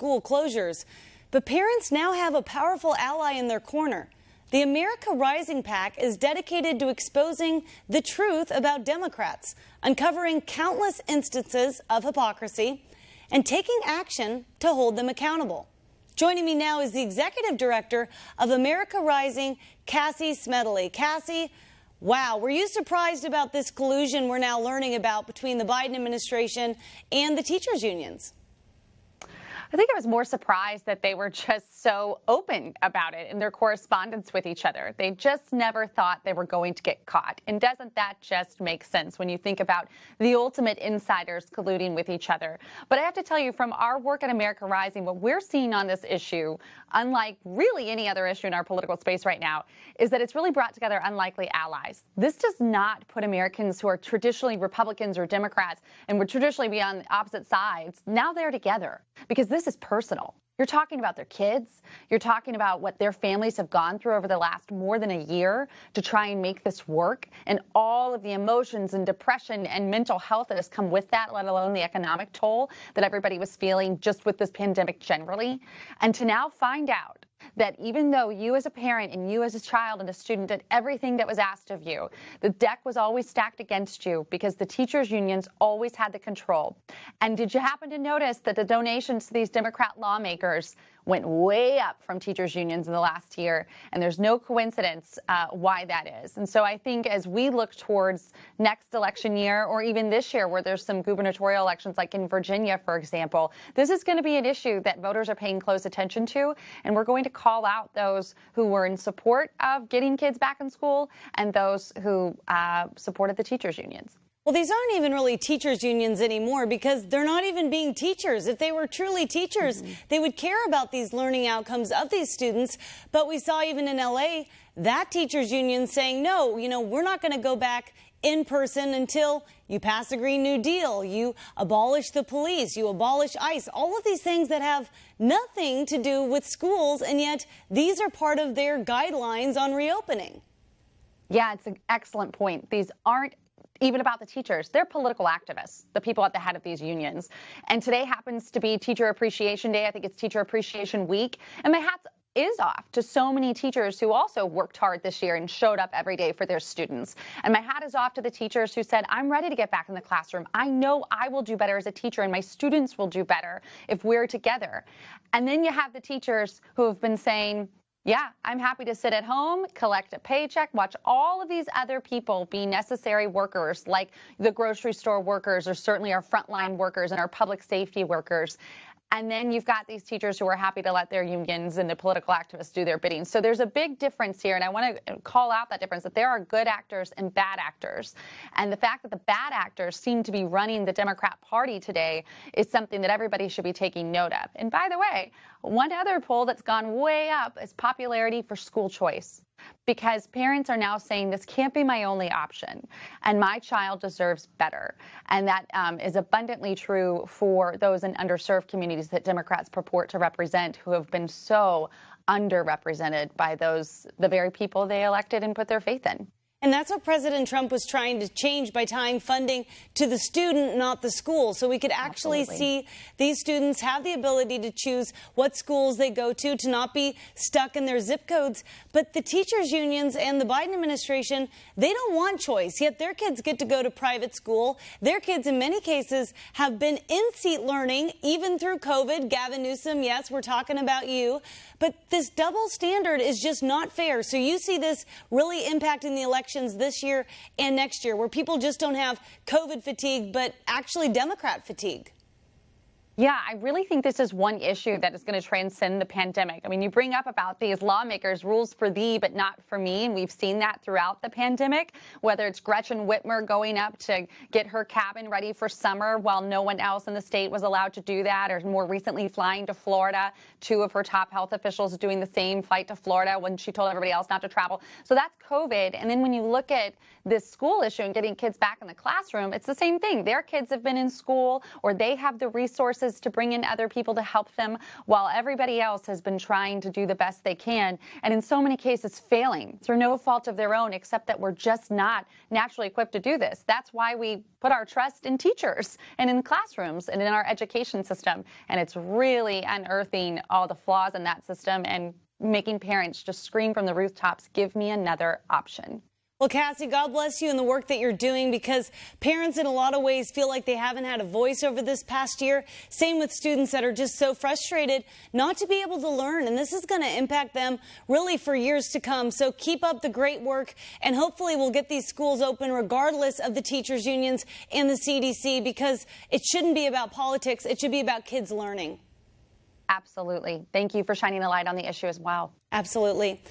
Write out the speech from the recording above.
school closures. But parents now have a powerful ally in their corner. The America Rising PAC is dedicated to exposing the truth about Democrats, uncovering countless instances of hypocrisy, and taking action to hold them accountable. Joining me now is the executive director of America Rising, Cassie Smedile. Cassie, wow, were you surprised about this collusion we're now learning about between the Biden administration and the teachers' unions? I think I was more surprised that they were just so open about it in their correspondence with each other. They just never thought they were going to get caught. And doesn't that just make sense when you think about the ultimate insiders colluding with each other? But I have to tell you, from our work at America Rising, what we're seeing on this issue, unlike really any other issue in our political space right now, is that it's really brought together unlikely allies. This does not put Americans who are traditionally Republicans or Democrats and would traditionally be on opposite sides, now they're together, because this is personal. You're talking about their kids. You're talking about what their families have gone through over the last more than a year to try and make this work, and all of the emotions and depression and mental health that has come with that, let alone the economic toll that everybody was feeling just with this pandemic generally. And to now find out that even though you as a parent and you as a child and a student did everything that was asked of you, the deck was always stacked against you because the teachers' unions always had the control. And did you happen to notice that the donations to these Democrat lawmakers went way up from teachers' unions in the last year? And there's no coincidence why that is. And so I think as we look towards next election year, or even this year where there's some gubernatorial elections like in Virginia, for example, this is going to be an issue that voters are paying close attention to. And we're going to call out those who were in support of getting kids back in school and those who supported the teachers' unions. Well, these aren't even really teachers' unions anymore because they're not even being teachers. If they were truly teachers, they would care about these learning outcomes of these students. But we saw even in LA, that teachers' union saying, no, we're not going to go back in person until you pass the Green New Deal, you abolish the police, you abolish ICE, all of these things that have nothing to do with schools, and yet these are part of their guidelines on reopening. Yeah, it's an excellent point. These aren't even about the teachers. They're political activists, the people at the head of these unions. And today happens to be Teacher Appreciation Day. I think it's Teacher Appreciation Week. And my hat's is off to so many teachers who also worked hard this year and showed up every day for their students. And my hat is off to the teachers who said, I'm ready to get back in the classroom. I know I will do better as a teacher and my students will do better if we're together. And then you have the teachers who have been saying, yeah, I'm happy to sit at home, collect a paycheck, watch all of these other people be necessary workers like the grocery store workers or certainly our frontline workers and our public safety workers. And then you've got these teachers who are happy to let their unions and the political activists do their bidding. So there's a big difference here, and I want to call out that difference, that there are good actors and bad actors. And the fact that the bad actors seem to be running the Democrat Party today is something that everybody should be taking note of. And by the way, one other poll that's gone way up is popularity for school choice, because parents are now saying this can't be my only option and my child deserves better. And that is abundantly true for those in underserved communities that Democrats purport to represent, who have been so underrepresented by the very people they elected and put their faith in. And that's what President Trump was trying to change by tying funding to the student, not the school. So we could actually see these students have the ability to choose what schools they go to not be stuck in their zip codes. But the teachers' unions and the Biden administration, they don't want choice, yet their kids get to go to private school. Their kids, in many cases, have been in-seat learning, even through COVID. Gavin Newsom, yes, we're talking about you. But this double standard is just not fair. So you see this really impacting the election this year and next year, where people just don't have COVID fatigue, but actually Democrat fatigue. Yeah, I really think this is one issue that is going to transcend the pandemic. I mean, you bring up about these lawmakers, rules for thee, but not for me. And we've seen that throughout the pandemic, whether it's Gretchen Whitmer going up to get her cabin ready for summer while no one else in the state was allowed to do that, or more recently flying to Florida, 2 of her top health officials doing the same flight to Florida when she told everybody else not to travel. So that's COVID. And then when you look at this school issue and getting kids back in the classroom, it's the same thing. Their kids have been in school, or they have the resources resources to bring in other people to help them while everybody else has been trying to do the best they can, and in so many cases failing through no fault of their own, except that we're just not naturally equipped to do this. That's why we put our trust in teachers and in classrooms and in our education system. And it's really unearthing all the flaws in that system and making parents just scream from the rooftops, give me another option. Well, Cassie, God bless you in the work that you're doing, because parents in a lot of ways feel like they haven't had a voice over this past year. Same with students that are just so frustrated not to be able to learn. And this is going to impact them really for years to come. So keep up the great work, and hopefully we'll get these schools open regardless of the teachers unions and the CDC, because it shouldn't be about politics. It should be about kids learning. Absolutely. Thank you for shining a light on the issue as well. Absolutely.